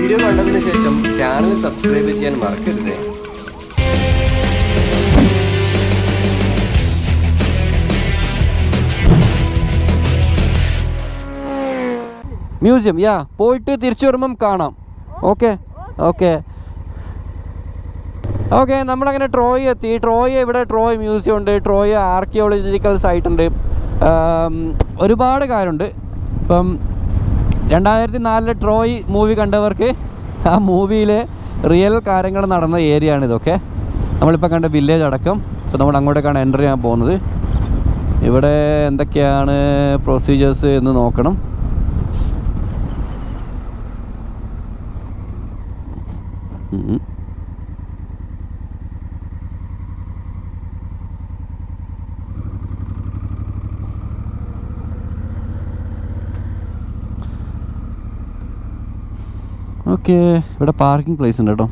Video കണ്ടതിന് ശേഷം channel subscribe ചെയ്യാൻ മറക്കരുത്. മ്യൂസിയം പോയിട്ട് തിരിച്ചു വരുമ്പം കാണാം. ഓക്കെ ഓക്കെ ഓക്കെ നമ്മളങ്ങനെ ട്രോയ് എത്തി. ഇവിടെ ട്രോയ് മ്യൂസിയം ഉണ്ട്, ട്രോയ് ആർക്കിയോളജിക്കൽ സൈറ്റ് ഉണ്ട്, ഒരുപാട് കാര്യമുണ്ട്. ഇപ്പം 2004 ട്രോയ് മൂവി കണ്ടവർക്ക് ആ മൂവിയിലെ റിയൽ കാര്യങ്ങൾ നടന്ന ഏരിയ ആണ് ഇതൊക്കെ. നമ്മളിപ്പോൾ കണ്ട വില്ലേജ് അടക്കം. ഇപ്പോൾ നമ്മൾ അങ്ങോട്ടേക്കാണ് എൻ്റർ ചെയ്യാൻ പോകുന്നത്. ഇവിടെ എന്തൊക്കെയാണ് പ്രൊസീജിയേഴ്സ് എന്ന് നോക്കണം. ഓക്കെ, ഇവിടെ പാർക്കിംഗ് പ്ലേസ് ഉണ്ട് കേട്ടോ.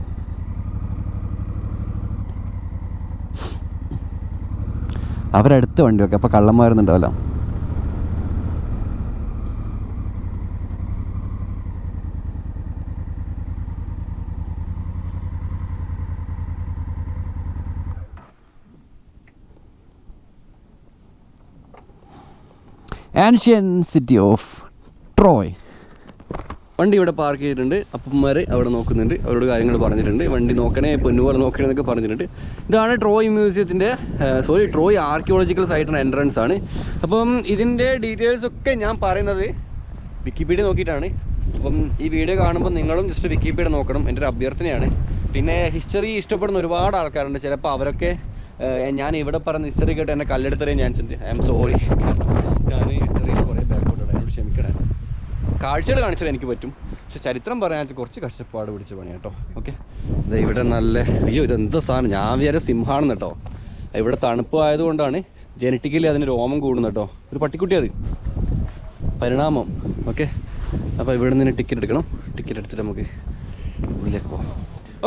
അവരടുത്ത് വണ്ടി വെക്കാം, അപ്പോൾ കള്ളന്മാരുന്നുണ്ടാവല്ലോ. Ancient city of Troy. വണ്ടി ഇവിടെ പാർക്ക് ചെയ്തിട്ടുണ്ട്. അപ്പന്മാർ അവിടെ നോക്കുന്നുണ്ട്, അവരോട് കാര്യങ്ങൾ പറഞ്ഞിട്ടുണ്ട്. വണ്ടി നോക്കണേ, പൊന്നുപോലെ നോക്കണേ എന്നൊക്കെ പറഞ്ഞിട്ടുണ്ട്. ഇതാണ് ട്രോയ് മ്യൂസിയത്തിൻ്റെ ട്രോയ് ആർക്കിയോളജിക്കൽ സൈറ്റിൻ്റെ എൻട്രൻസ് ആണ്. അപ്പം ഇതിൻ്റെ ഡീറ്റെയിൽസ് ഒക്കെ ഞാൻ പറയുന്നത് വിക്കിപീഡിയ നോക്കിയിട്ടാണ്. അപ്പം ഈ വീഡിയോ കാണുമ്പോൾ നിങ്ങളും ജസ്റ്റ് വിക്കിപീഡിയ നോക്കണം, എൻ്റെ ഒരു അഭ്യർത്ഥനയാണ്. പിന്നെ ഹിസ്റ്ററി ഇഷ്ടപ്പെടുന്ന ഒരുപാട് ആൾക്കാരുണ്ട്. ചിലപ്പോൾ അവരൊക്കെ ഞാൻ ഇവിടെ പറഞ്ഞ ഹിസ്റ്ററി കേട്ട് എന്നെ കല്ലെടുത്തരേ ഞാൻ ഐ എം സോറി. ഞാൻ ഹിസ്റ്ററിയിൽ കുറേ ബാക്കോട്ടാണ്, എന്നോട് ക്ഷമിക്കണേ. കാഴ്ചകൾ കാണിച്ചാൽ എനിക്ക് പറ്റും, പക്ഷെ ചരിത്രം പറയാൻ കുറച്ച് കഷ്ടപ്പാട് പിടിച്ച പണി കേട്ടോ. ഓക്കെ, ഇവിടെ നല്ല ഇതെന്താ സാധനം, ഞാൻ വിചാരിച്ച സിംഹാണെന്ന് കേട്ടോ. ഇവിടെ തണുപ്പ് ആയതുകൊണ്ടാണ് ജനറ്റിക്കലി അതിന് രോമം കൂടുന്നു കേട്ടോ. ഒരു പട്ടിക്കുട്ടി അത് പരിണാമം. ഓക്കെ, അപ്പോൾ ഇവിടെ നിന്ന് ടിക്കറ്റ് എടുക്കണം. ടിക്കറ്റ് എടുത്തിട്ട് നമുക്ക് ഉള്ളിലേക്ക് പോകാം.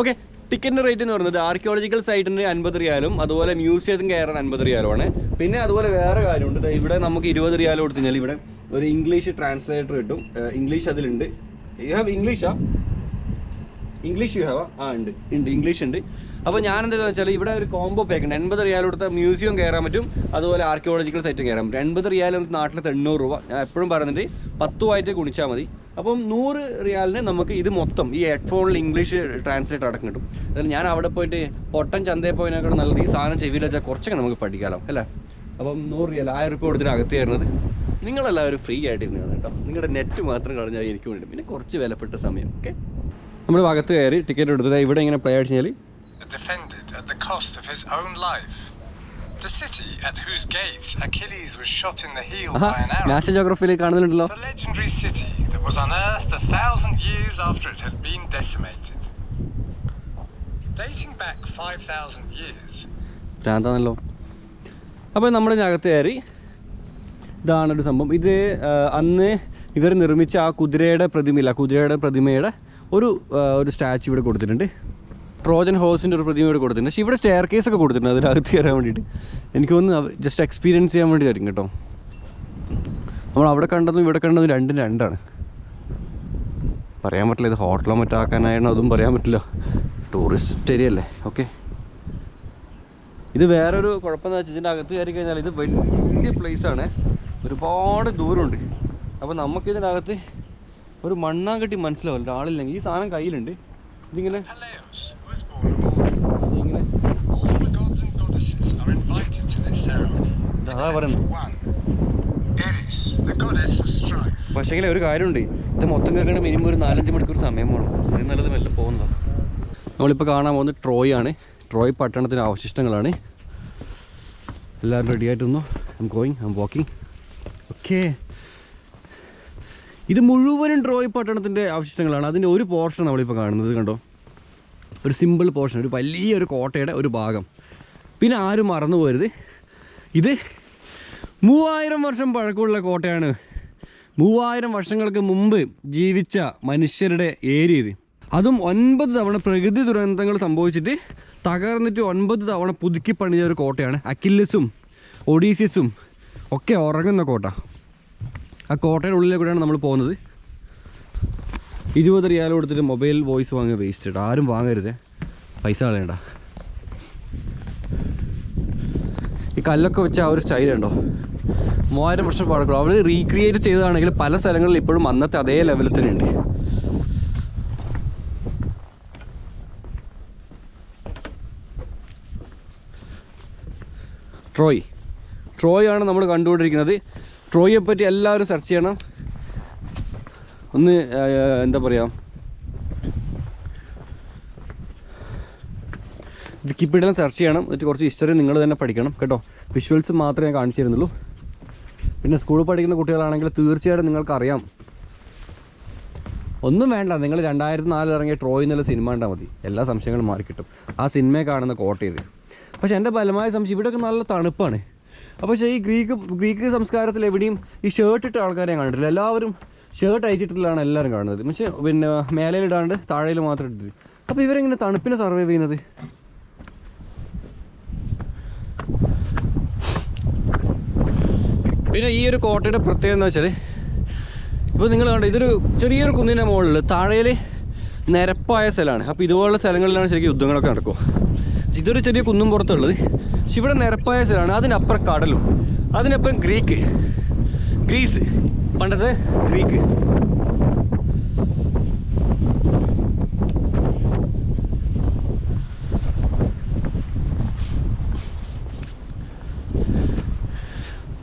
ഓക്കെ, ടിക്കറ്റിൻ്റെ റേറ്റ് എന്ന് പറയുന്നത് ആർക്കിയോളജിക്കൽ സൈറ്റിന് 50 റിയാലും അതുപോലെ മ്യൂസിയത്തിന് കയറാൻ 50 റിയാലുമാണ്. പിന്നെ അതുപോലെ വേറെ കാര്യമുണ്ട്, ഇവിടെ നമുക്ക് 20 റിയാൽ കൊടുത്തു കഴിഞ്ഞാൽ ഇവിടെ ഒരു ഇംഗ്ലീഷ് ട്രാൻസ്ലേറ്റർ കിട്ടും. ഇംഗ്ലീഷ് അതിലുണ്ട്. യു ഹാവ് ഇംഗ്ലീഷാ? English you have? ഉണ്ട് ഇംഗ്ലീഷ് ഉണ്ട്. അപ്പോൾ ഞാൻ എന്താണെന്ന് വെച്ചാൽ ഇവിടെ ഒരു കോംബോ പാക്ക് ഉണ്ട്. 80 റിയാൽ കൊടുത്ത മ്യൂസിയം കയറാൻ പറ്റും, അതുപോലെ ആർക്കിയോളജിക്കൽ സൈറ്റും കയറാൻ പറ്റും. 80 റിയാൽ നാട്ടിൽ 800 രൂപ. ഞാൻ എപ്പോഴും പറയുന്നുണ്ട് 10 ഗുണിച്ചാൽ മതി. അപ്പം 100 റിയാലിന് നമുക്ക് ഇത് മൊത്തം ഈ ഹെഡ്ഫോണിൽ ഇംഗ്ലീഷ് ട്രാൻസ്ലേറ്റ് അടക്കം കിട്ടും. അതായത് ഞാൻ അവിടെ പോയിട്ട് പൊട്ടൻ ചന്തയിൽ പോയതിനേക്കാൾ നല്ലത് ഈ സാധനം ചെവിയിൽ വെച്ചാൽ കുറച്ചൊക്കെ നമുക്ക് പഠിക്കാമല്ലോ അല്ലേ. അപ്പം 100 റിയാൽ 1000 രൂപ കൊടുത്തിട്ട് അകത്ത് കയറുന്നത്. നിങ്ങളെല്ലാവരും ഫ്രീ ആയിട്ടിരുന്നതാണ് കേട്ടോ. നിങ്ങളുടെ നെറ്റ് മാത്രം കളഞ്ഞാൽ എനിക്ക് വേണ്ടി, പിന്നെ കുറച്ച് വിലപ്പെട്ട സമയം. ഓക്കെ, നമ്മൾ അകത്ത് കയറി ടിക്കറ്റ് എടുത്തത് ഇവിടെ ഇങ്ങനെ പ്ലേ അടിച്ചു കഴിഞ്ഞാൽ defended at the cost of his own life. The city at whose gates Achilles was shot in the heel by an arrow. National ജോഗ്രഫിയിൽ കാണുന്നുണ്ടല്ലോ. The legendary city that was unearthed 1,000 years after it had been decimated. Dating back 5,000 years. ഭ്രാന്താണല്ലോ. അപ്പോൾ നമ്മളിതിനകത്ത് കയറി. ഇതാണൊരു സംഭവം. ഇത് അന്ന് ഇവർ നിർമ്മിച്ച ആ കുതിരയുടെ പ്രതിമയുടെ ഒരു സ്റ്റാച്ചു ഇവിടെ കൊടുത്തിട്ടുണ്ട്. ട്രോജൻ ഹോഴ്സിൻ്റെ ഒരു പ്രതിമ ഇവിടെ കൊടുത്തിട്ടുണ്ട്. പക്ഷേ ഇവിടെ സ്റ്റെയർ കേസൊക്കെ കൊടുത്തിട്ടുണ്ട് അതിനകത്ത് കയറാൻ വേണ്ടിയിട്ട്. എനിക്ക് തോന്നുന്നു ജസ്റ്റ് എക്സ്പീരിയൻസ് ചെയ്യാൻ വേണ്ടിയിട്ടായിരിക്കും കേട്ടോ. നമ്മൾ അവിടെ കണ്ടതും ഇവിടെ കണ്ടതും രണ്ടാണ്. പറയാൻ പറ്റില്ല, ഇത് ഹോട്ടലോ മറ്റോ ആക്കാനായിരുന്നു, അതും പറയാൻ പറ്റില്ല. ടൂറിസ്റ്റ് ഏരിയ അല്ലേ. ഓക്കെ, ഇത് വേറൊരു കുഴപ്പമെന്ന് വെച്ചാൽ ഇതിൻ്റെ അകത്ത് കയറി കഴിഞ്ഞാൽ ഇത് വലിയ പ്ലേസാണ്, ഒരുപാട് ദൂരമുണ്ട്. അപ്പോൾ നമുക്കിതിനകത്ത് ഒരു മണ്ണാങ്കട്ടി മനസ്സിലാവില്ല ആളില്ലെങ്കിൽ. ഈ സാധനം കയ്യിലുണ്ട്. ഇതിങ്ങനെ പക്ഷേങ്കിൽ ഒരു കാര്യമുണ്ട്, ഇത് മൊത്തം കേൾക്കണ മിനിമം ഒരു 4-5 മണിക്കൂർ സമയം വേണം. അതിന് നല്ലത് മെല്ലെ പോകുന്നതാണ്. നമ്മളിപ്പോൾ കാണാൻ പോകുന്നത് ട്രോയ് ആണ്. ട്രോയ് പട്ടണത്തിൻ്റെ അവശിഷ്ടങ്ങളാണ്. എല്ലാവരും റെഡി ആയിട്ടൊന്നു. I am walking. ഓക്കെ, ഇത് മുഴുവനും ട്രോയ് പട്ടണത്തിൻ്റെ അവശിഷ്ടങ്ങളാണ്. അതിൻ്റെ ഒരു പോർഷൻ നമ്മളിപ്പോൾ കാണുന്നത് കണ്ടോ, ഒരു സിമ്പിൾ പോർഷൻ, ഒരു വലിയൊരു കോട്ടയുടെ ഒരു ഭാഗം. പിന്നെ ആരും മറന്നു പോരുത്, ഇത് 3000 വർഷം പഴക്കമുള്ള കോട്ടയാണ്. 3000 വർഷങ്ങൾക്ക് മുമ്പ് ജീവിച്ച മനുഷ്യരുടെ ഏരിയ ഇത്. അതും 9 തവണ പ്രകൃതി ദുരന്തങ്ങൾ സംഭവിച്ചിട്ട് തകർന്നിട്ട് 9 തവണ പുതുക്കി പണിത ഒരു കോട്ടയാണ്. അക്കില്ലസും ഒഡീസിയസും ഒക്കെ ഉറങ്ങുന്ന കോട്ട. ആ കോട്ടയുടെ ഉള്ളിലേക്കൂടെയാണ് നമ്മൾ പോകുന്നത്. 20 റിയാൽ കൊടുത്തിട്ട് മൊബൈൽ വോയിസ് വാങ്ങുക വേസ്റ്റ് കേട്ടോ. ആരും വാങ്ങരുത്, പൈസ കളയണ്ട. ഈ കല്ലൊക്കെ വെച്ച ആ ഒരു സ്റ്റൈൽ ഉണ്ടോ, 3000 വർഷം പഴക്കം. അവർ റീക്രിയേറ്റ് ചെയ്തതാണെങ്കിൽ പല സ്ഥലങ്ങളിൽ ഇപ്പോഴും അന്നത്തെ അതേ ലെവലിൽ തന്നെ ഉണ്ട്. ട്രോയ് ആണ് നമ്മൾ കണ്ടുകൊണ്ടിരിക്കുന്നത്. ട്രോയെ പറ്റി എല്ലാവരും സെർച്ച് ചെയ്യണം. ഒന്ന് എന്താ പറയുക, വിക്കിപീഡിയയിൽ സെർച്ച് ചെയ്യണം. എന്നിട്ട് കുറച്ച് ഹിസ്റ്ററി നിങ്ങൾ തന്നെ പഠിക്കണം കേട്ടോ. വിഷ്വൽസ് മാത്രമേ ഞാൻ കാണിച്ചു തരുന്നുള്ളൂ. പിന്നെ സ്കൂളിൽ പഠിക്കുന്ന കുട്ടികളാണെങ്കിൽ തീർച്ചയായിട്ടും നിങ്ങൾക്കറിയാം. ഒന്നും വേണ്ട, നിങ്ങൾ 2004 ഇറങ്ങിയ ട്രോയ് എന്നുള്ള സിനിമ കണ്ടാൽ മതി, എല്ലാ സംശയങ്ങളും മാറിക്കിട്ടും. ആ സിനിമയെ കാണുന്ന കോട്ടയത്. പക്ഷേ എൻ്റെ ബലമായ സംശയം ഇവിടെയൊക്കെ നല്ല തണുപ്പാണ്. അപ്പോൾ പക്ഷേ ഈ ഗ്രീക്ക് സംസ്കാരത്തിൽ എവിടെയും ഈ ഷർട്ട് ഇട്ട ആൾക്കാരെ ഞാൻ കണ്ടിട്ടില്ല. എല്ലാവരും ഷർട്ട് അയച്ചിട്ടില്ലാണ് എല്ലാവരും കാണുന്നത്. പക്ഷേ പിന്നെ മേലയിലിടാണ്ട് താഴയിൽ മാത്രം ഇട്ടിട്ട്. അപ്പോൾ ഇവരെങ്ങനെ തണുപ്പിനെ സർവൈവ് ചെയ്യുന്നത്? പിന്നെ ഈ ഒരു കോട്ടയുടെ പ്രത്യേകത എന്ന് വെച്ചാൽ, ഇപ്പോൾ നിങ്ങൾ കണ്ടോ, ഇതൊരു ചെറിയൊരു കുന്നിൻ്റെ മുകളിൽ താഴയിൽ നിരപ്പായ സ്ഥലമാണ്. അപ്പോൾ ഇതുപോലുള്ള സ്ഥലങ്ങളിലാണ് ശരിക്കും യുദ്ധങ്ങളൊക്കെ നടക്കുക. ഇതൊരു ചെറിയ കുന്നും പുറത്തുള്ളത്. പക്ഷെ ഇവിടെ നിരപ്പായ സ്ഥലമാണ്. അതിനപ്പുറം കടലും, അതിനപ്പുറം ഗ്രീസ്, പണ്ടത്തെ ഗ്രീക്ക്.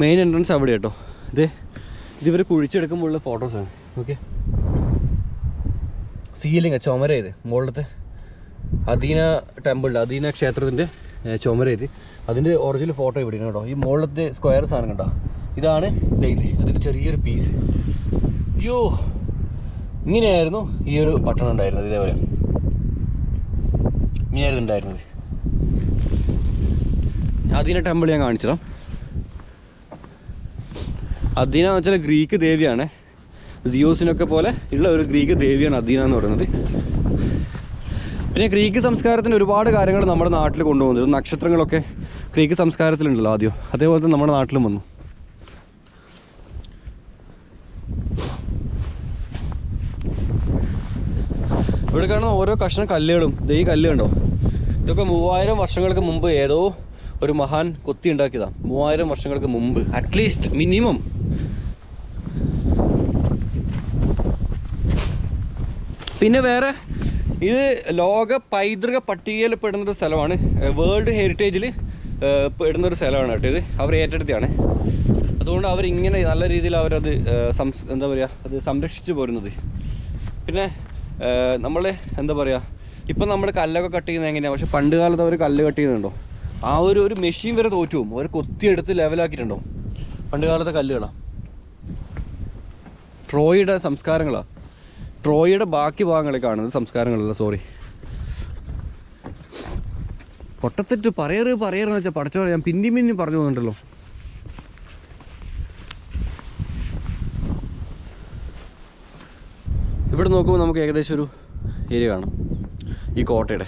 മെയിൻ എൻട്രൻസ് അവിടെ കേട്ടോ. ഇതിവർ കുഴിച്ചെടുക്കുമ്പോഴുള്ള ഫോട്ടോസാണ്. ഓക്കെ, സീലിംഗ് ചുമര ചെയ്ത് മുകളിലത്തെ അദീന ടെമ്പിളിൽ, അദീന ക്ഷേത്രത്തിൻ്റെ ചുമര ചെയ്ത് അതിൻ്റെ ഒറിജിനൽ ഫോട്ടോ ഇവിടെയാണ് കേട്ടോ. ഈ മുകളിലത്തെ സ്ക്വയർ സാധനം കണ്ടോ, ഇതാണ് ഇത്. അതിൻ്റെ ചെറിയൊരു പീസ്. അയ്യോ, ഇങ്ങനെയായിരുന്നു ഈ ഒരു പട്ടണം ഉണ്ടായിരുന്നത്. ഇതേപോലെ ഇങ്ങനെയായിരുന്നു ഉണ്ടായിരുന്നത്. അദീന ടെമ്പിൾ ഞാൻ കാണിച്ചിടാം. അദീന എന്ന് വെച്ചാൽ ഗ്രീക്ക് ദേവിയാണ്. സിയോസിനൊക്കെ പോലെ ഉള്ള ഒരു ഗ്രീക്ക് ദേവിയാണ് അദീന എന്ന് പറയുന്നത്. പിന്നെ ഗ്രീക്ക് സംസ്കാരത്തിന് ഒരുപാട് കാര്യങ്ങൾ നമ്മുടെ നാട്ടിൽ കൊണ്ടുപോകുന്നത്. നക്ഷത്രങ്ങളൊക്കെ ഗ്രീക്ക് സംസ്കാരത്തിലുണ്ടല്ലോ ആദ്യം, അതേപോലെ തന്നെ നമ്മുടെ നാട്ടിലും വന്നു. ഇവിടെ കാണുന്ന ഓരോ കഷ്ണം കല്ലുകളും, ഈ കല്ല് കണ്ടോ, ഇതൊക്കെ 3000 വർഷങ്ങൾക്ക് മുമ്പ് ഏതോ ഒരു മഹാൻ കൊത്തി ഉണ്ടാക്കിയതാണ്. 3000 വർഷങ്ങൾക്ക് മുമ്പ് അറ്റ്ലീസ്റ്റ്, മിനിമം. പിന്നെ വേറെ, ഇത് ലോക പൈതൃക പട്ടികയിൽ പെടുന്നൊരു സ്ഥലമാണ്. വേൾഡ് ഹെറിറ്റേജിൽ പെടുന്നൊരു സ്ഥലമാണ് കേട്ടോ. ഇത് അവർ ഏറ്റെടുത്തതാണ്. അതുകൊണ്ട് അവരിങ്ങനെ നല്ല രീതിയിൽ അവരത് എന്താ പറയുക, അത് സംരക്ഷിച്ചു പോരുന്നത്. പിന്നെ നമ്മൾ എന്താ പറയുക, ഇപ്പം നമ്മൾ കല്ലൊക്കെ കട്ട് ചെയ്യുന്നത് എങ്ങനെയാണ്, പക്ഷെ പണ്ട് കാലത്ത് അവർ കല്ല് കട്ട് ചെയ്യുന്നുണ്ടോ, ആ ഒരു മെഷീൻ വരെ തോറ്റു പോകും. അവർ കൊത്തിയെടുത്ത് ലെവലാക്കിയിട്ടുണ്ടോ പണ്ട് കാലത്തെ കല്ലുകളാണ്. ട്രോയുടെ സംസ്കാരങ്ങളാണ്, ട്രോയുടെ ബാക്കി ഭാഗങ്ങളെ കാണുന്നത്, സംസ്കാരങ്ങളല്ല. സോറി, പൊട്ടത്തെറ്റ് പറയറെന്ന് വെച്ചാൽ പഠിച്ചോ, ഞാൻ പിന്നി പറഞ്ഞു പോകുന്നുണ്ടല്ലോ. ഇവിടെ നോക്കുമ്പോൾ നമുക്ക് ഏകദേശം ഒരു ഏരിയ കാണാം ഈ കോട്ടയുടെ.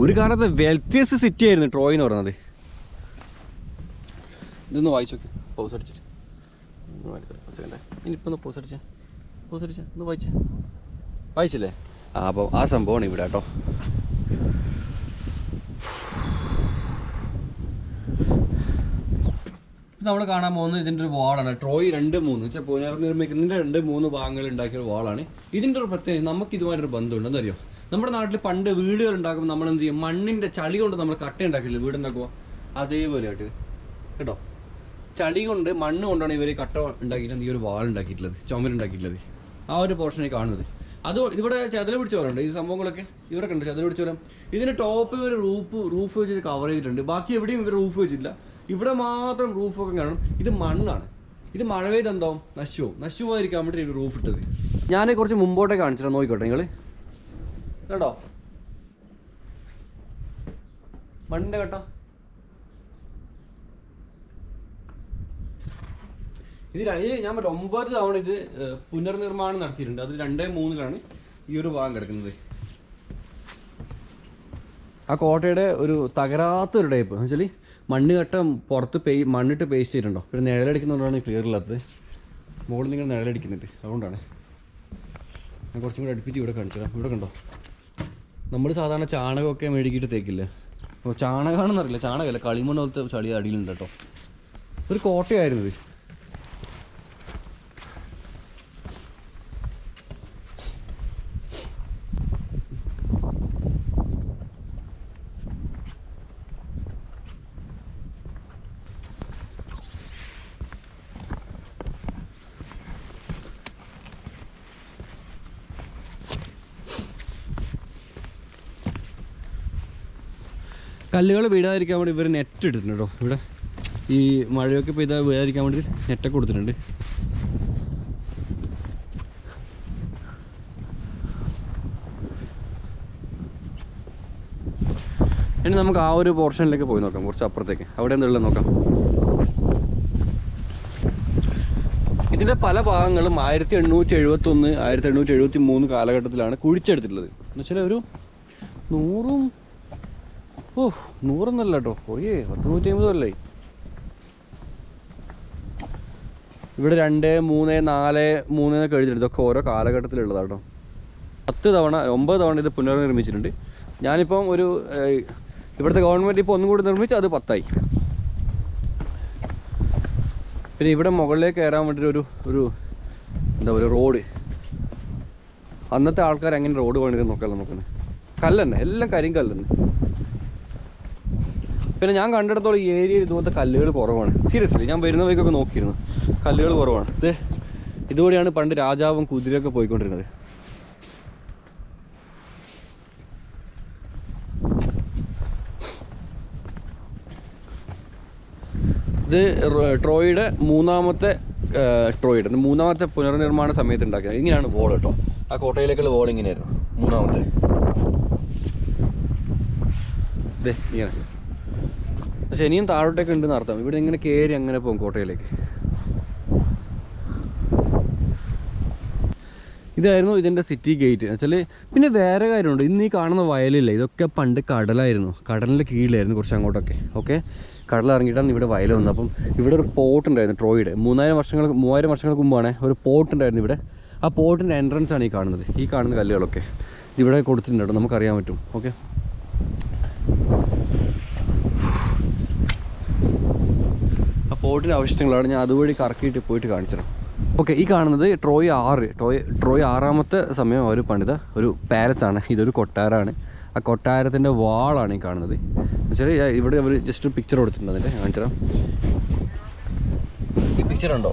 ഒരു കാലത്ത് വെൽത്തിയസ്റ്റ് സിറ്റി ആയിരുന്നു ട്രോയ് എന്ന് പറയുന്നത്. ഇതൊന്ന് വായിച്ചു നോക്കി, പോസ് അടിച്ചിട്ട് ഇനിയിപ്പോൾ ഒന്ന് പോസ് അടിച്ചേ ഒന്ന് വായിച്ചില്ലേ? അപ്പോൾ ആ സംഭവമാണ് ഇവിടെ കേട്ടോ. നമ്മൾ കാണാൻ പോകുന്നത് ഇതിൻ്റെ ഒരു വാളാണ്. ട്രോയ് 2-3 വെച്ചാൽ പുനർനിർമ്മിക്കുന്നതിൻ്റെ 2-3 ഭാഗങ്ങൾ ഉണ്ടാക്കിയ ഒരു വാളാണ്. ഇതിൻ്റെ ഒരു പ്രത്യേകത, നമുക്ക് ഇതുമായിട്ടൊരു ബന്ധമുണ്ട്. എന്തറിയോ, നമ്മുടെ നാട്ടിൽ പണ്ട് വീടുകൾ ഉണ്ടാക്കുമ്പോൾ നമ്മൾ എന്ത് ചെയ്യും, മണ്ണിൻ്റെ ചളി കൊണ്ട് നമ്മൾ കട്ട ഉണ്ടാക്കില്ലേ വീടുണ്ടാക്കുക, അതേപോലെ ആയിട്ട് കേട്ടോ. ചളി കൊണ്ട്, മണ്ണ് കൊണ്ടാണ് ഇവർ കട്ട ഉണ്ടാക്കിയിട്ട് ഈ ഒരു വാൾ ഉണ്ടാക്കിയിട്ടുള്ളത്, ചുമരുണ്ടാക്കിയിട്ടുള്ളത്. ആ ഒരു പോർഷനായി കാണുന്നത്. അത് ഇവിടെ ചതല പിടിച്ച പോലുണ്ട് ഈ സംഭവങ്ങളൊക്കെ. ഇവരൊക്കെ ഉണ്ട് ചതല പിടിച്ച പോലെ. ഇതിൻ്റെ ടോപ്പ് ഇവർ റൂഫ് വെച്ചിട്ട് കവർ ചെയ്തിട്ടുണ്ട്. ബാക്കി എവിടെയും ഇവർ റൂഫ് വെച്ചിട്ടില്ല. ഇവിടെ മാത്രം റൂഫൊക്കെ കാണണം. ഇത് മണ്ണാണ്. ഇത് മഴ പെയ്ത് എന്താവും, നശുവായിരിക്കാൻ വേണ്ടി റൂഫ് ഇട്ടത്. ഞാൻ കുറച്ച് മുമ്പോട്ടേ കാണിച്ചിട്ട് നോക്കിക്കോട്ടെ നിങ്ങൾ കേട്ടോ. മണ്ണിൻ്റെ കേട്ടോ, ഇത് ഞാൻ 9 തവണ ഇത് പുനർനിർമ്മാണം നടത്തിയിട്ടുണ്ട്. അത് 2-3 ഈ ഒരു ഭാഗം കിടക്കുന്നത്. ആ കോട്ടയുടെ ഒരു തകരാത്തൊരു ടൈപ്പ് എന്ന് വെച്ചാൽ മണ്ണ് കട്ടം പുറത്ത് മണ്ണിട്ട് പേസ്റ്റ് ചെയ്തിട്ടുണ്ടോ. പിന്നെ നിഴലടിക്കുന്നതുകൊണ്ടാണ് ക്ലിയർ ഇല്ലാത്തത്. മുകളിൽ നിങ്ങൾ നിഴലടിക്കുന്നുണ്ട്, അതുകൊണ്ടാണ്. ഞാൻ കുറച്ചും കൂടി അടുപ്പിച്ച് ഇവിടെ കാണിച്ചു തരാം. ഇവിടെ കണ്ടോ, നമ്മൾ സാധാരണ ചാണകമൊക്കെ മേടിക്കിട്ട് തേക്കില്ലേ, അപ്പോൾ ചാണകമാണെന്ന് അറിയില്ല, ചാണകമല്ല, കളിമണ്ണ് പോലത്തെ ചളി അടിയിലുണ്ട് കേട്ടോ. ഒരു കോട്ടയായിരുന്നു ഇത്. കല്ലുകൾ വീഴാതിരിക്കാൻ വേണ്ടി ഇവർ നെറ്റ് ഇട്ടിട്ടുണ്ട് കേട്ടോ. ഇവിടെ ഈ മഴയൊക്കെ പെയ്താൽ വീഴാതിരിക്കാൻ വേണ്ടി നെറ്റൊക്കെ കൊടുത്തിട്ടുണ്ട്. ഇനി നമുക്ക് ആ ഒരു പോർഷനിലേക്ക് പോയി നോക്കാം, കുറച്ച് അപ്പുറത്തേക്ക്. അവിടെ എന്തുള്ളത് നോക്കാം. ഇതിൻ്റെ പല ഭാഗങ്ങളും 1871, 1873 കാലഘട്ടത്തിലാണ് കുഴിച്ചെടുത്തിട്ടുള്ളത്. എന്ന് വെച്ചാൽ ഒരു 100 കേട്ടോ, കുറേ 150 അല്ലേ. ഇവിടെ 2, 3, 4, 3 എന്നൊക്കെ എഴുതിയിട്ടുണ്ട്. ഇതൊക്കെ ഓരോ കാലഘട്ടത്തിലുള്ളതാണ് കേട്ടോ. 10 തവണ 9 തവണ ഇത് പുനർനിർമ്മിച്ചിട്ടുണ്ട്. ഞാനിപ്പം ഇവിടുത്തെ ഗവൺമെൻറ് ഇപ്പോൾ ഒന്നും കൂടി നിർമ്മിച്ച് അത് 10 ആയി. പിന്നെ ഇവിടെ മുകളിലേക്ക് കയറാൻ വേണ്ടിയിട്ട് ഒരു എന്താ പറയുക, റോഡ്. അന്നത്തെ ആൾക്കാർ എങ്ങനെ റോഡ് പണിത് നോക്കാമല്ലോ നോക്കുന്നത്. കല്ല് എല്ലാം കരിങ്കല്ല് തന്നെ. പിന്നെ ഞാൻ കണ്ടിടത്തോളം ഈ ഏരിയയിൽ ഇതുപോലത്തെ കല്ലുകൾ കുറവാണ്. സീരിയസ്ലി ഞാൻ വരുന്ന വഴിക്കൊക്കെ നോക്കിയിരുന്നു, കല്ലുകൾ കുറവാണ്. ഇതുവഴിയാണ് പണ്ട് രാജാവും കുതിരയൊക്കെ പോയിക്കൊണ്ടിരുന്നത്. ഇത് ട്രോയുടെ മൂന്നാമത്തെ പുനർനിർമ്മാണ സമയത്ത് ഉണ്ടാക്കിയത്. ഇങ്ങനെയാണ് വോൾ കേട്ടോ. ആ കോട്ടയിലേക്കുള്ള വോൾ ഇങ്ങനെയായിരുന്നു മൂന്നാമത്തെ. ഇങ്ങനെ. പക്ഷെ ഇനിയും താഴോട്ടൊക്കെ ഉണ്ടെന്ന് അർത്ഥം. ഇവിടെ ഇങ്ങനെ കയറി അങ്ങനെ പോകും കോട്ടയിലേക്ക്. ഇതായിരുന്നു ഇതിൻ്റെ സിറ്റി ഗേറ്റ് എന്ന് വെച്ചാൽ. പിന്നെ വേറെ കാര്യമുണ്ട്, ഇന്ന് ഈ കാണുന്ന വയലില്ല, ഇതൊക്കെ പണ്ട് കടലായിരുന്നു. കടലിൻ്റെ കീഴിലായിരുന്നു കുറച്ച് അങ്ങോട്ടൊക്കെ. ഓക്കെ, കടലിറങ്ങിയിട്ടാണ് ഇവിടെ വയൽ വന്നത്. അപ്പം ഇവിടെ ഒരു പോർട്ട് ഉണ്ടായിരുന്നു ട്രോയുടെ. 3000 വർഷങ്ങൾക്ക് മുമ്പാണ് ഒരു പോർട്ട് ഉണ്ടായിരുന്നു ഇവിടെ. ആ പോർട്ടിൻ്റെ എൻട്രൻസ് ആണ് ഈ കാണുന്നത്. ഈ കാണുന്ന കല്ലുകളൊക്കെ ഇവിടെ കൊടുത്തിട്ടുണ്ട് കേട്ടോ, നമുക്കറിയാൻ പറ്റും. ഓക്കെ, ആ പോർട്ടിൻ്റെ അവശിഷ്ടങ്ങളാണ്. ഞാൻ അതുവഴി കറക്കിയിട്ട് പോയിട്ട് കാണിച്ചത്. ഓക്കെ, ഈ കാണുന്നത് ട്രോയ് 6ാമത്തെ സമയം അവർ പണിത ഒരു പാലസാണ്. ഇതൊരു കൊട്ടാരമാണ്. ആ കൊട്ടാരത്തിൻ്റെ വാളാണ് ഈ കാണുന്നത്. എന്നുവെച്ചാൽ ഇവിടെ അവർ ജസ്റ്റ് പിക്ചർ കൊടുത്തിട്ടുണ്ട്. അതിൻ്റെ കാണിച്ചുതരാം. ഈ പിക്ചർ ഉണ്ടോ,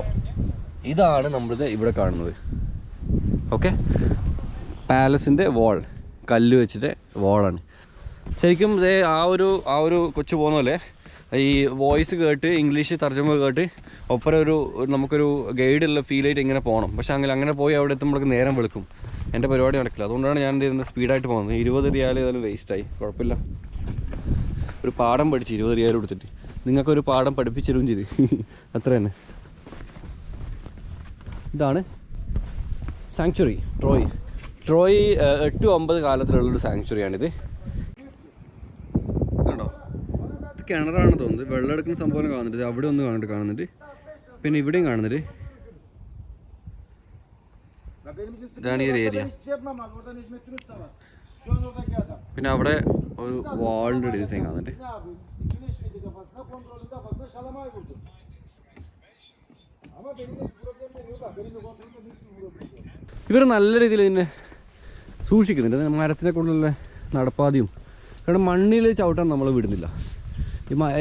ഇതാണ് നമ്മളിത് ഇവിടെ കാണുന്നത്. ഓക്കെ, പാലസിൻ്റെ വാൾ, കല്ല് വെച്ചിട്ട് വാളാണ്. ശരിക്കും ആ ഒരു കൊച്ചു പോകുന്ന പോലെ ഈ വോയിസ് കേട്ട് ഇംഗ്ലീഷ് തർജ്ജമ കേട്ട് ഒപ്പരം നമുക്കൊരു ഗൈഡുള്ള ഫീലായിട്ട് ഇങ്ങനെ പോകണം. പക്ഷേ അങ്ങനെ പോയി അവിടെ എത്തുമ്പോഴേക്ക് നേരം വെളുക്കും. എൻ്റെ പരിപാടി നടക്കില്ല. അതുകൊണ്ടാണ് ഞാൻ എന്ത് ചെയ്യുന്നത്, സ്പീഡായിട്ട് പോകുന്നത്. 20 റിയാൽ ഏതായാലും വേസ്റ്റായി, കുഴപ്പമില്ല. ഒരു പാഠം പഠിച്ച് 20 റിയാൽ കൊടുത്തിട്ട് നിങ്ങൾക്കൊരു പാഠം പഠിപ്പിച്ചിരുകയും ചെയ്ത് അത്ര തന്നെ. ഇതാണ് സാങ്ച്വറി ട്രോയ് 8-9 കാലത്തിലുള്ളൊരു സാങ്ച്വറിയാണിത്. കണ്ടോ, ഇത് കിണറാണ് തോന്നുന്നത്. വെള്ളം എടുക്കുന്ന സംഭവം കാണുന്നുണ്ട്. അവിടെ ഒന്ന് കാണുന്നുണ്ട്. പിന്നെ ഇവിടെയും കാണുന്നുണ്ട്. ഇതാണ് ഈ ഒരു ഏരിയ. പിന്നെ അവിടെ ഒരു വാളിൻ്റെ ഡിസൈൻ കാണുന്നുണ്ട്. ഇവർ നല്ല രീതിയിൽ ഇതിനെ സൂക്ഷിക്കുന്നുണ്ട്. മരത്തിനെ കൊണ്ടുള്ള നടപ്പാതയും. കാരണം മണ്ണിൽ ചവിട്ടാൻ നമ്മൾ വിടുന്നില്ല.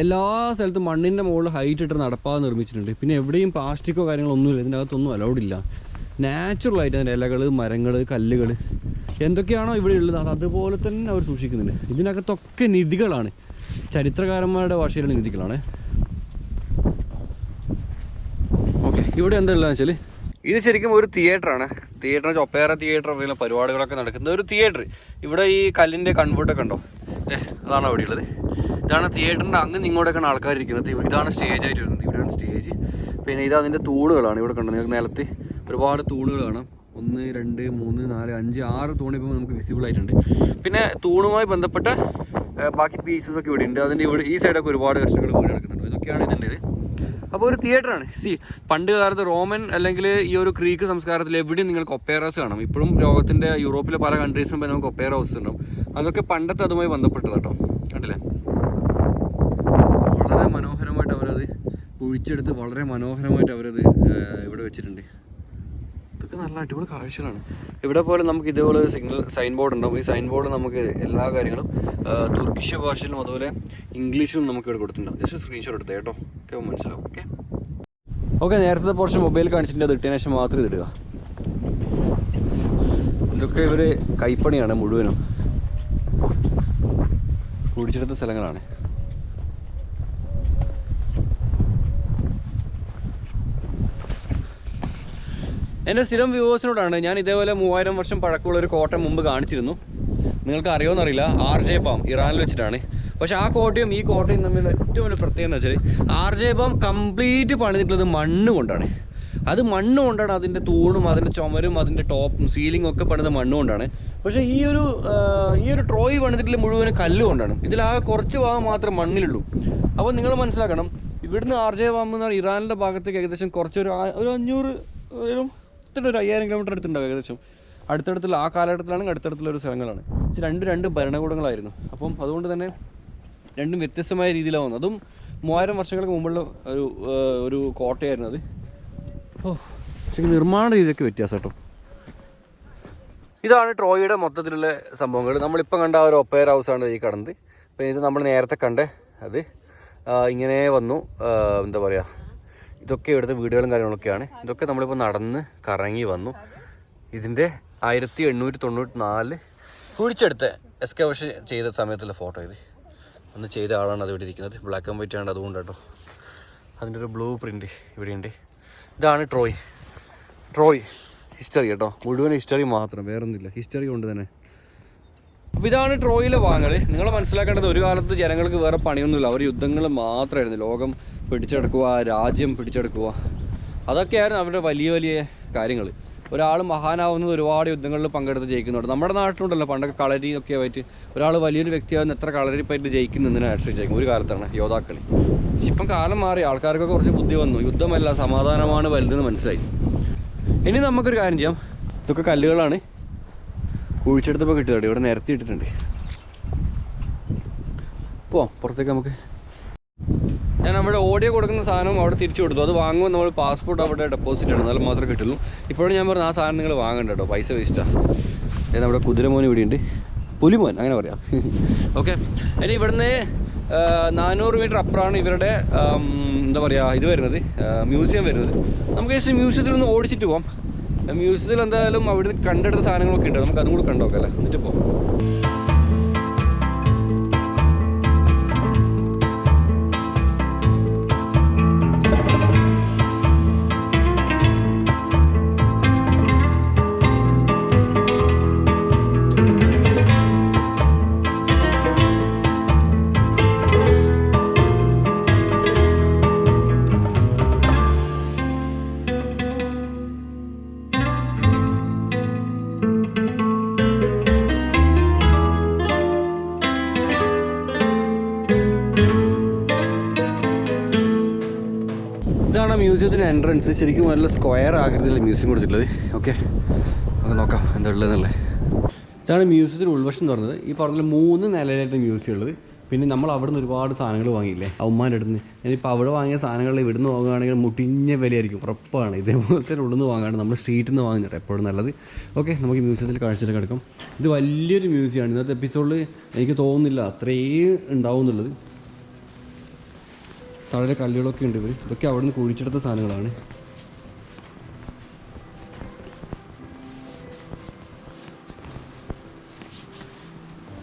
എല്ലാ സ്ഥലത്തും മണ്ണിൻ്റെ മുകളിൽ ഹൈറ്റ് ഇട്ട് നടപ്പാതെ നിർമ്മിച്ചിട്ടുണ്ട്. പിന്നെ എവിടെയും പ്ലാസ്റ്റിക്കോ കാര്യങ്ങളോ ഒന്നുമില്ല. ഇതിനകത്തൊന്നും അലൗഡില്ല. നാച്ചുറലായിട്ട് അതിൻ്റെ ഇലകൾ, മരങ്ങൾ, കല്ലുകൾ എന്തൊക്കെയാണോ ഇവിടെ ഉള്ളത് അതുപോലെ തന്നെ അവർ സൂക്ഷിക്കുന്നുണ്ട്. ഇതിനകത്തൊക്കെ നിധികളാണ്, ചരിത്രകാരന്മാരുടെ ഭാഷയിലുള്ള നിധികളാണ്. ഓക്കെ, ഇവിടെ എന്താ ഉള്ളതെന്ന് വെച്ചാൽ ഇത് ശരിക്കും ഒരു തിയേറ്ററാണ്. തിയേറ്റർ ഒപ്പേറ തിയേറ്റർ എന്തെങ്കിലും പരിപാടികളൊക്കെ നടക്കുന്ന ഒരു തിയേറ്റർ. ഇവിടെ ഈ കല്ലിൻ്റെ കൺവേർട്ടൊക്കെ ഉണ്ടോ, അതാണ് അവിടെ ഉള്ളത്. ഇതാണ് തിയേറ്ററിൻ്റെ അങ്ങ് ഇങ്ങോട്ടൊക്കെയാണ് ആൾക്കാരിരിക്കുന്നത്. ഇതാണ് സ്റ്റേജ് ആയിട്ട് വരുന്നത്. ഇവിടെയാണ് സ്റ്റേജ്. പിന്നെ ഇത് അതിൻ്റെ തൂണുകളാണ്. ഇവിടെ കണ്ടോ, നിങ്ങൾക്ക് നിലത്ത് ഒരുപാട് തൂണുകൾ കാണാം. 1, 2, 3, 4, 5, 6 തൂണ് ഇപ്പോൾ നമുക്ക് വിസിബിൾ ആയിട്ടുണ്ട്. പിന്നെ തൂണുമായി ബന്ധപ്പെട്ട ബാക്കി പീസസ് ഒക്കെ ഇവിടെ ഉണ്ട്. അതിൻ്റെ ഇവിടെ ഈ സൈഡൊക്കെ ഒരുപാട് കഷ്ണങ്ങൾ വീട് കിടക്കുന്നുണ്ട്. ഇതൊക്കെയാണ് ഇതിൻ്റെ ഇത്. അപ്പോൾ ഒരു തിയേറ്ററാണ്. പണ്ട് കാലത്ത് റോമൻ അല്ലെങ്കിൽ ഈ ഒരു ക്രീക്ക് സംസ്കാരത്തിൽ എവിടെയും നിങ്ങൾക്ക് ഒപ്പേറാസ് കാണാം. ഇപ്പോഴും ലോകത്തിൻ്റെ യൂറോപ്പിലെ പല കൺട്രീസും നമുക്ക് ഒപ്പേറ ഹൗസ് ഉണ്ടാവും. അതൊക്കെ പണ്ടത്തെ അതുമായി ബന്ധപ്പെട്ടത് കേട്ടോ. കണ്ടില്ലേ, വളരെ മനോഹരമായിട്ട് അവരത് കുഴിച്ചെടുത്ത് വളരെ മനോഹരമായിട്ട് അവരത് ഇവിടെ വെച്ചിട്ടുണ്ട്. ഇതൊക്കെ നല്ല അടിപൊളി കാഴ്ചകളാണ്. ഇവിടെ പോലെ നമുക്ക് ഇതേപോലെ ഒരു സൈൻ ബോർഡ് ഉണ്ടാവും. ഈ സൈൻ ബോർഡ് നമുക്ക് എല്ലാ കാര്യങ്ങളും തുർക്കിഷ് ഭാഷയിലും അതുപോലെ ഇംഗ്ലീഷിലും നമുക്ക് ഇവിടെ കൊടുത്തിട്ടുണ്ടാവും. ജസ്റ്റ് സ്ക്രീൻഷോട്ട് എടുത്തേ കേട്ടോ. ഓക്കെ, മനസ്സിലാവും. ഓക്കെ, നേരത്തെ പോർഷൻ മൊബൈൽ കാണിച്ചിട്ട് അത് ഇട്ടതിന് ശേഷം മാത്രം ഇതിടുക. ഇതൊക്കെ ഇവർ കൈപ്പണിയാണ് മുഴുവനും, കുഴിച്ചെടുത്ത സ്ഥലങ്ങളാണ്. എൻ്റെ സ്ഥിരം വ്യൂവേഴ്സിനോടാണ് ഞാൻ ഇതേപോലെ 3000 വർഷം പഴക്കമുള്ള ഒരു കോട്ട മുമ്പ് കാണിച്ചിരുന്നു. നിങ്ങൾക്ക് അറിയുമെന്നറിയില്ല, RJ ബാം ഇറാനിൽ വെച്ചിട്ടാണ്. പക്ഷേ ആ കോട്ടയും ഈ കോട്ടയും തമ്മിലുള്ള ഏറ്റവും വലിയ പ്രത്യേകത എന്ന് വെച്ചാൽ RJ ബാം കംപ്ലീറ്റ് പണിതിട്ടുള്ളത് മണ്ണ് കൊണ്ടാണ്. അത് മണ്ണ് കൊണ്ടാണ് അതിൻ്റെ തൂണും അതിൻ്റെ ചുമരും അതിൻ്റെ ടോപ്പും സീലിംഗും ഒക്കെ പണിത് മണ്ണ് കൊണ്ടാണ്. പക്ഷേ ഈ ഒരു ട്രോയ് പണിതിട്ടുള്ള മുഴുവൻ കല്ല് കൊണ്ടാണ്. ഇതിലാകെ കുറച്ച് ഭാഗം മാത്രമേ മണ്ണിലുള്ളൂ. അപ്പോൾ നിങ്ങൾ മനസ്സിലാക്കണം, ഇവിടുന്ന് RJ ബാം എന്ന് പറഞ്ഞാൽ ഇറാനിൻ്റെ ഭാഗത്തേക്ക് ഏകദേശം കുറച്ചൊരു 500 ഒരു 5000 കിലോമീറ്റർ അടുത്തുണ്ടാവും ഏകദേശം. അടുത്തടുത്തുള്ള ആ കാലഘട്ടത്തിലാണെങ്കിൽ അടുത്തടുത്തുള്ള ഒരു സ്ഥലങ്ങളാണ്. രണ്ട് ഭരണകൂടങ്ങളായിരുന്നു. അപ്പം അതുകൊണ്ട് തന്നെ രണ്ടും വ്യത്യസ്തമായ രീതിയിലാവുന്നു. അതും 3000 വർഷങ്ങൾക്ക് മുമ്പുള്ള ഒരു കോട്ടയായിരുന്നു അത്. പക്ഷേ നിർമ്മാണ രീതിയൊക്കെ വ്യത്യാസം കേട്ടോ. ഇതാണ് ട്രോയിയുടെ മൊത്തത്തിലുള്ള സംഭവങ്ങൾ. നമ്മളിപ്പം കണ്ട ആ ഒരു ഒപ്പേർ ഹൗസാണ് ഈ കടന്നത്. അപ്പോൾ ഇത് നമ്മൾ നേരത്തെ കണ്ട് അത് ഇങ്ങനെ വന്നു. എന്താ പറയുക, ഇതൊക്കെ ഇവിടുത്തെ വീടുകളും കാര്യങ്ങളൊക്കെയാണ്. ഇതൊക്കെ നമ്മളിപ്പോൾ നടന്ന് കറങ്ങി വന്നു. ഇതിൻ്റെ 1894 കുഴിച്ചെടുത്ത് എക്സ്കവേഷൻ ചെയ്ത സമയത്തുള്ള ഫോട്ടോ ഇത്. അന്ന് ചെയ്ത ആളാണ് അത് ഇവിടെ ഇരിക്കുന്നത്. ബ്ലാക്ക് ആൻഡ് വൈറ്റ് ആണ്, അതുകൊണ്ട് കേട്ടോ. അതിൻ്റെ ഒരു ബ്ലൂ പ്രിൻ്റ് ഇവിടെയുണ്ട്. ഇതാണ് ട്രോയ് ഹിസ്റ്ററി കേട്ടോ. മുഴുവൻ ഹിസ്റ്ററി മാത്രം, വേറൊന്നുമില്ല. ഹിസ്റ്ററി കൊണ്ട് തന്നെ. അപ്പോൾ ഇതാണ് ട്രോയിലെ ഭാഗങ്ങൾ. നിങ്ങൾ മനസ്സിലാക്കേണ്ടത്, ഒരു കാലത്ത് ജനങ്ങൾക്ക് വേറെ പണിയൊന്നുമില്ല. അവർ യുദ്ധങ്ങൾ മാത്രമായിരുന്നു. ലോകം പിടിച്ചെടുക്കുക, രാജ്യം പിടിച്ചെടുക്കുക, അതൊക്കെയായിരുന്നു അവരുടെ വലിയ വലിയ കാര്യങ്ങൾ. ഒരാൾ മഹാനാവുന്നത് ഒരുപാട് യുദ്ധങ്ങളിൽ പങ്കെടുത്ത് ജയിക്കുന്നുണ്ട്. നമ്മുടെ നാട്ടിലുണ്ടല്ലോ പണ്ടൊക്കെ കളരി ഒക്കെ ആയിട്ട് ഒരാൾ വലിയൊരു വ്യക്തിയാവുന്ന എത്ര കളരിപ്പായിട്ട് ജയിക്കുന്നതിനെ ആശ്രയിച്ചേക്കും ഒരു കാലത്താണ് യോദ്ധാക്കളി. പക്ഷെ ഇപ്പം കാലം മാറി, ആൾക്കാർക്കൊക്കെ കുറച്ച് ബുദ്ധി വന്നു. യുദ്ധമല്ല, സമാധാനമാണ് വലുതെന്ന് മനസ്സിലായി. ഇനി നമുക്കൊരു കാര്യം ചെയ്യാം. ഇതൊക്കെ കല്ലുകളാണ്, കുഴിച്ചെടുത്തപ്പോൾ കിട്ടുന്നുണ്ട്. ഇവിടെ നിരത്തിയിട്ടിട്ടുണ്ട്. പോവാം പുറത്തേക്ക്. നമുക്ക് ഞാൻ അവിടെ ഓഡിയോ കൊടുക്കുന്ന സാധനം അവിടെ തിരിച്ചു കൊടുത്തു. അത് വാങ്ങുമ്പോൾ നമ്മൾ പാസ്പോർട്ട് അവിടെ ഡെപ്പോസിറ്റ് ആണ്, എന്നാലും മാത്രമേ കിട്ടുള്ളൂ. ഇപ്പോഴും ഞാൻ പറഞ്ഞു ആ സാധനം നിങ്ങൾ വാങ്ങണ്ട കേട്ടോ, പൈസ വേസ്റ്റാണ്. നമ്മുടെ കുതിരമോൻ ഇവിടെയുണ്ട്, പുലിമോൻ അങ്ങനെ പറയാം. ഓക്കെ, ഇനി ഇവിടുന്ന് 400 മീറ്റർ അപ്പുറമാണ് ഇവരുടെ എന്താ പറയുക ഇത് വരുന്നത്, മ്യൂസിയം വരുന്നത്. നമുക്ക് ജസ്റ്റ് മ്യൂസിയത്തിലൊന്ന് ഓടിച്ചിട്ട് പോകാം. മ്യൂസിയത്തിൽ എന്തായാലും അവിടെ കണ്ടെടുത്ത സാധനങ്ങളൊക്കെ ഉണ്ട്, നമുക്ക് അതും കൂടെ കണ്ടോക്കാം അല്ലേ, എന്നിട്ട് പോകാം. ഇതാണ് മ്യൂസിയത്തിൻ്റെ എൻട്രൻസ്. ശരിക്കും നല്ല സ്ക്വയർ ആകൃതിയിലുള്ള മ്യൂസിയം കൊടുത്തിട്ടുള്ളത്. ഓക്കെ, നമുക്ക് നോക്കാം എന്താ ഉള്ളതെന്നുള്ളത്. ഇതാണ് മ്യൂസിയത്തിൻ്റെ ഉൾവശം എന്ന് പറഞ്ഞത്. ഈ പറഞ്ഞ 3 നിലയിലായിട്ട് മ്യൂസിയം ഉള്ളത്. പിന്നെ നമ്മൾ അവിടെ നിന്ന് ഒരുപാട് സാധനങ്ങൾ വാങ്ങിയില്ലേ ഉമ്മാൻ്റെ അടുത്ത് നിന്ന്. ഞാനിപ്പോൾ അവിടെ വാങ്ങിയ സാധനങ്ങൾ ഇവിടുന്ന് വാങ്ങുകയാണെങ്കിൽ മുട്ടിഞ്ഞ വിലയായിരിക്കും, ഉറപ്പാണ്. ഇതേപോലത്തെ ഉള്ളിൽ വാങ്ങാണ്ട് നമ്മൾ സ്ട്രീറ്റിൽ നിന്ന് വാങ്ങുന്നുണ്ട് എപ്പോഴും നല്ലത്. ഓക്കെ, നമുക്ക് മ്യൂസിയത്തിൽ കാഴ്ചയിലേക്ക് കിടക്കാം. ഇത് വലിയൊരു മ്യൂസിയമാണ്. ഇന്നത്തെ എപ്പിസോഡിൽ എനിക്ക് തോന്നുന്നില്ല അത്രയും ഉണ്ടാവും എന്നുള്ളത്. താഴെ കല്ലുകളൊക്കെ ഉണ്ട്. ഇതൊക്കെ അവിടെ നിന്ന് കുഴിച്ചെടുത്ത സാധനങ്ങളാണ്.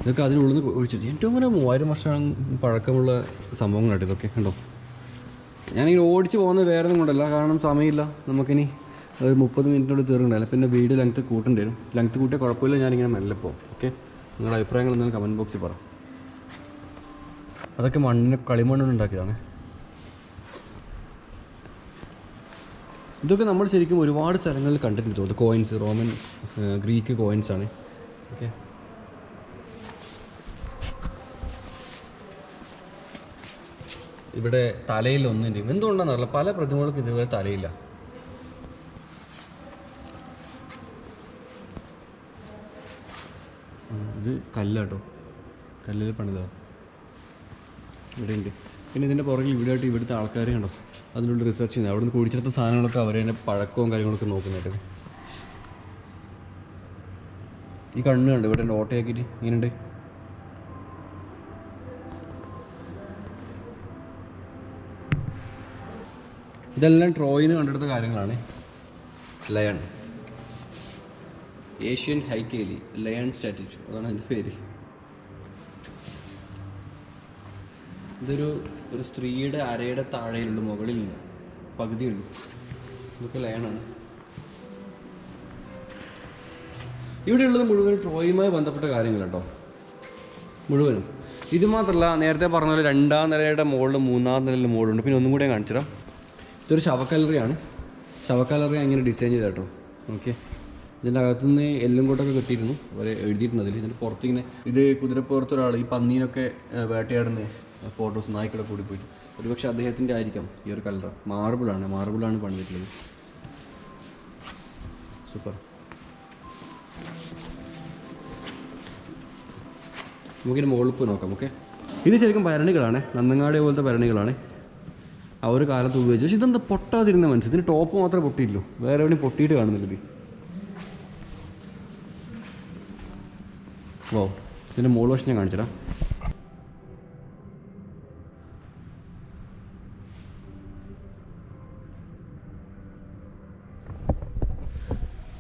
ഇതൊക്കെ അതിനുള്ളിൽ നിന്ന് കുഴിച്ചത് ഏറ്റവും അങ്ങനെ 3000 വർഷം പഴക്കമുള്ള സംഭവങ്ങളായിട്ട് ഇതൊക്കെ ഉണ്ടോ. ഞാനിങ്ങനെ ഓടിച്ച് പോകുന്നത് വേറെ ഒന്നും കൊണ്ടല്ല, കാരണം സമയമില്ല. നമുക്കിനി ഒരു 30 മിനിറ്റിനോട് തീർന്നുണ്ടായില്ല. പിന്നെ വീഡിയോ ലെങ്ത്ത് കൂട്ടേണ്ടി വരും. ലെങ്ത്ത് കൂട്ടിയാൽ കുഴപ്പമില്ല, ഞാനിങ്ങനെ മെല്ലെ പോകും. ഓക്കെ, നിങ്ങളുടെ അഭിപ്രായങ്ങൾ എന്തെങ്കിലും കമൻറ്റ് ബോക്സിൽ പറ. അതൊക്കെ കളിമണ്ണുകൊണ്ട് ഉണ്ടാക്കിയതാണ്. ഇതൊക്കെ നമ്മൾ ശരിക്കും ഒരുപാട് സ്ഥലങ്ങളിൽ കണ്ടിട്ടുണ്ട് തോന്നുന്നു. കോയിൻസ്, റോമൻ ഗ്രീക്ക് കോയിൻസാണ്. ഓക്കെ, ഇവിടെ തലയിൽ ഒന്നിൻ്റെയും എന്തുകൊണ്ടാണെന്നറിയില്ല, പല പ്രതിമകൾക്കും ഇതുവരെ തലയില്ല. ഇത് കല്ലാട്ടോ, കല്ലിൽ പണിതാണ് ഇവിടെ ഉണ്ട്. പിന്നെ ഇതിൻ്റെ പുറകിൽ ഇവിടെയായിട്ട് ഇവിടുത്തെ ആൾക്കാർ കണ്ടോ അതിനുള്ള റിസർച്ച് ചെയ്യുന്നത്. അവിടെ നിന്ന് കുടിച്ചെടുത്ത സാധനങ്ങളൊക്കെ അവർ തന്നെ പഴക്കവും കാര്യങ്ങളൊക്കെ നോക്കുന്നുണ്ട്. ഈ കണ്ണ് കണ്ട് ഇവിടെ ഓട്ടയാക്കിയിട്ട് ഇങ്ങനെയുണ്ട്. ഇതെല്ലാം ട്രോയിന്ന് കണ്ടെടുത്ത കാര്യങ്ങളാണ്. ലയൺ, ഏഷ്യൻ ഹൈക്കേലി ലയൺ സ്റ്റാറ്റ്യൂ, അതാണ് അതിൻ്റെ പേര്. ഒരു സ്ത്രീയുടെ അരയുടെ താഴെയുള്ളൂ, മുകളിലില്ല, പകുതിയുള്ളൂ. ഇതൊക്കെ ലയണാണ്. ഇവിടെയുള്ളത് മുഴുവനും ട്രോയുമായി ബന്ധപ്പെട്ട കാര്യങ്ങൾ കേട്ടോ, മുഴുവനും. ഇത് മാത്രമല്ല, നേരത്തെ പറഞ്ഞ പോലെ 2ാം നിലയുടെ മുകളിൽ 3ാം നിലയുടെ മുകളിലുണ്ട്. പിന്നെ ഒന്നും കൂടെ ഞാൻ കാണിച്ചു തരാം. ഇതൊരു ശവക്കല്ലറിയാണ്. ശവക്കല്ലറി അങ്ങനെ ഡിസൈൻ ചെയ്ത കേട്ടോ. ഓക്കെ, ഇതിൻ്റെ അകത്തുനിന്ന് എല്ലും കൊണ്ടൊക്കെ കെട്ടിയിരുന്നു, അവർ എഴുതിയിട്ടുണ്ട് അതിൽ. ഇതിൻ്റെ പുറത്തിങ്ങനെ ഇത് കുതിരപ്പുറത്തൊരാൾ ഈ പന്നീനൊക്കെ വേട്ടയാടുന്ന ഫോട്ടോസ് നായ്ക്കളെ കൂടി പോയിട്ട്, ഒരുപക്ഷെ അദ്ദേഹത്തിൻ്റെ ആയിരിക്കാം ഈ ഒരു കല്ലറ. മാർബിളാണ് പണിതിട്ടുള്ളത്. സൂപ്പർ. നമുക്കിനി മുകളിൽ പോയി നോക്കാം. ഓക്കെ, ഇത് ശരിക്കും ഭരണികളാണ്, നന്നങ്ങാടി പോലത്തെ ഭരണികളാണ്. ആ ഒരു കാലത്ത് ഉപയോഗിച്ചു. പക്ഷേ ഇതെന്താ പൊട്ടാതിരുന്ന മനസ്സിൽ, ഇതിന് ടോപ്പ് മാത്രമേ പൊട്ടിയില്ലൂ, വേറെ എവിടെയും പൊട്ടിയിട്ട് കാണുന്നില്ല ഇത്. വോ, ഇതിൻ്റെ മുകൾ വശം ഞാൻ കാണിച്ചുതരാം.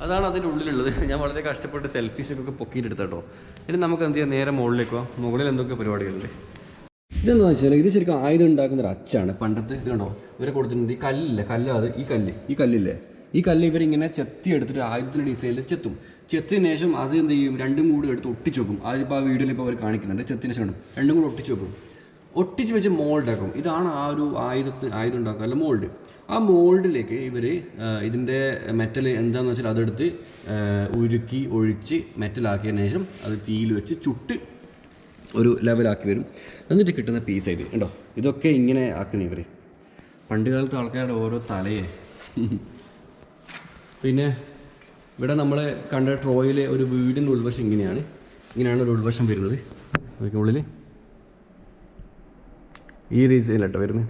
അതാണ് അതിൻ്റെ ഉള്ളിലുള്ളത്. ഞാൻ വളരെ കഷ്ടപ്പെട്ട് സെൽഫീസൊക്കെ പൊക്കിയിട്ടെടുത്ത കേട്ടോ. ഇനി നമുക്ക് എന്ത് ചെയ്യാം, നേരെ മുകളിലേക്ക് പോകാം. മുകളിൽ എന്തൊക്കെ പരിപാടികളുണ്ട്. ഇതെന്താണെന്ന് വെച്ചാൽ ഇത് ശരിക്കും ആയുധം ഉണ്ടാക്കുന്ന ഒരു അച്ചാണ്. പണ്ടത്തെ ഇത് കണ്ടോ, ഇവരെ കൊടുത്തിട്ടുണ്ട്. ഈ കല്ലില്ലേ, കല്ലാത് ഈ കല്ലില്ലേ, ഈ കല്ല് ഇവരിങ്ങനെ ചെത്തി എടുത്തിട്ട് ആയുധത്തിൻ്റെ ഡിസൈനിൽ ചെത്തിന് ശേഷം അത് എന്ത് ചെയ്യും, രണ്ടും കൂടി എടുത്ത് ഒട്ടിച്ച് വെക്കും. അതിപ്പോൾ ആ വീഡിയോയിൽ ഇപ്പോൾ അവർ കാണിക്കുന്നുണ്ട്. ചെത്തിന് ശേഷം രണ്ടും കൂടി ഒട്ടിച്ച് വെക്കും. ഒട്ടിച്ച് വെച്ച് മോൾഡാക്കും. ഇതാണ് ആ ഒരു ആയുധം ഉണ്ടാക്കുക, അല്ല മോൾഡ്. ആ മോൾഡിലേക്ക് ഇവർ ഇതിൻ്റെ മെറ്റൽ എന്താണെന്ന് വെച്ചാൽ അതെടുത്ത് ഉരുക്കി ഒഴിച്ച് മെറ്റലാക്കിയതിന് ശേഷം അത് തീയിൽ വെച്ച് ചുട്ട് ഒരു ലെവലാക്കി വരും. എന്നിട്ട് കിട്ടുന്ന പീസായിട്ട് ഉണ്ടോ. ഇതൊക്കെ ഇങ്ങനെ ആക്കുന്ന ഇവർ പണ്ട് കാലത്തെ ആൾക്കാരുടെ ഓരോ തലയെ. പിന്നെ ഇവിടെ നമ്മൾ കണ്ട ട്രോയിലെ ഒരു വീടിൻ്റെ ഉൾവശം ഇങ്ങനെയാണ് ഒരു ഉൾവശം വരുന്നത്. അതൊക്കെ ഉള്ളിൽ ഈ രീതിയിലട്ടോ വരുന്നത്.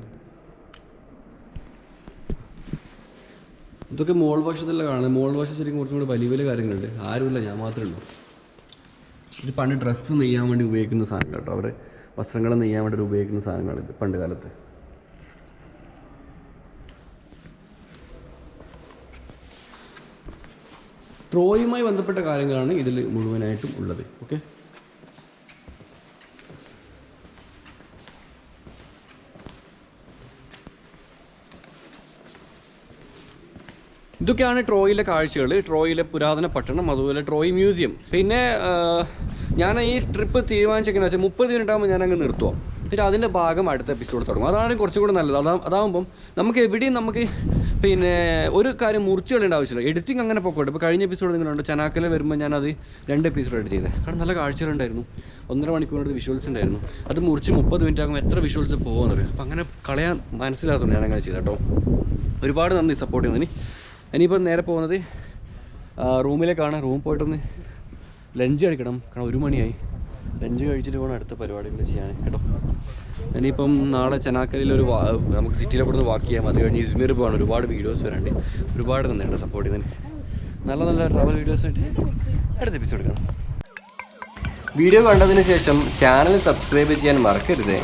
ഇതൊക്കെ മോൾ വശത്തല്ല കാണുന്നത്. മോൾ വശം ശരിക്കും കുറച്ചും കൂടി വലിയ കാര്യങ്ങളുണ്ട്. ആരുമില്ല, ഞാൻ മാത്രമേ ഉള്ളൂ. ഇത് പണ്ട് ഡ്രസ്സ് നെയ്യാൻ വേണ്ടി ഉപയോഗിക്കുന്ന സാധനം കേട്ടോ. അവർ വസ്ത്രങ്ങൾ നെയ്യാൻ വേണ്ടി ഉപയോഗിക്കുന്ന സാധനങ്ങളിത് പണ്ട് കാലത്ത്. ട്രോയുമായി ബന്ധപ്പെട്ട കാര്യങ്ങളാണ് ഇതിൽ മുഴുവനായിട്ടും ഉള്ളത്. ഓക്കെ, ഇതൊക്കെയാണ് ട്രോയിലെ കാഴ്ചകൾ. ട്രോയിലെ പുരാതന പട്ടണം, അതുപോലെ ട്രോയ് മ്യൂസിയം. പിന്നെ ഞാൻ ഈ ട്രിപ്പ് തീരുമാനിച്ചെങ്ങനെ വെച്ചാൽ 30 മിനിറ്റ് ആകുമ്പോൾ ഞാൻ അങ്ങ് നിർത്തുക. പിന്നെ അതിൻ്റെ ഭാഗം അടുത്ത എപ്പിസോഡ് തുടങ്ങും. അതാണ് കുറച്ചും കൂടെ നല്ലത്. അതാകുമ്പം നമുക്ക് എവിടെയും പിന്നെ ഒരു കാര്യം മുറിച്ച് കളയേണ്ട ആവശ്യമില്ല. എഡിറ്റിംഗ് അങ്ങനെ പൊക്കോട്ടെ. ഇപ്പോൾ കഴിഞ്ഞ എപ്പിസോഡ് നിങ്ങളുണ്ട്, ചനാക്കല വരുമ്പോൾ ഞാനത് 2 എപ്പിസോഡ് എഡിറ്റ് ചെയ്തത്. കാരണം നല്ല കാഴ്ചകളുണ്ടായിരുന്നു. 1.5 മണിക്കൂറിൻ്റെ വിഷ്വൽസ് ഉണ്ടായിരുന്നു. അത് മുറിച്ച് 30 മിനിറ്റ് ആകുമ്പോൾ എത്ര വിഷ്വൽസ് പോകുമെന്ന് പറയും. അപ്പോൾ അങ്ങനെ കളയാൻ മനസ്സിലാകുന്നു ഞാനങ്ങനെ ചെയ്ത കേട്ടോ. ഒരുപാട് നന്ദി സപ്പോർട്ട് ചെയ്യുന്നതിന്. ഇനിയിപ്പോൾ നേരെ പോകുന്നത് റൂമിലേക്കാണ്. റൂം പോയിട്ടൊന്ന് ലഞ്ച് കഴിക്കണം. കാരണം 1 മണിയായി. ലഞ്ച് കഴിച്ചിട്ട് പോകണം അടുത്ത പരിപാടികൾ ചെയ്യാൻ കേട്ടോ. ഇനിയിപ്പം നാളെ ചനാക്കലിൽ നമുക്ക് സിറ്റിയിലെ കൂടെ വാക്ക് ചെയ്യാം. അത് കഴിഞ്ഞ് ഇസ്മീർ പോകാൻ ഒരുപാട് വീഡിയോസ് വരാണ്ട്. ഒരുപാട് നന്ദിയുണ്ട് സപ്പോർട്ട് ചെയ്യുന്നതിന്. നല്ല ട്രാവൽ വീഡിയോസായിട്ട് അടുത്ത എപ്പിസോഡ് കാണാം. വീഡിയോ കണ്ടതിന് ശേഷം ചാനൽ സബ്സ്ക്രൈബ് ചെയ്യാൻ മറക്കരുത്.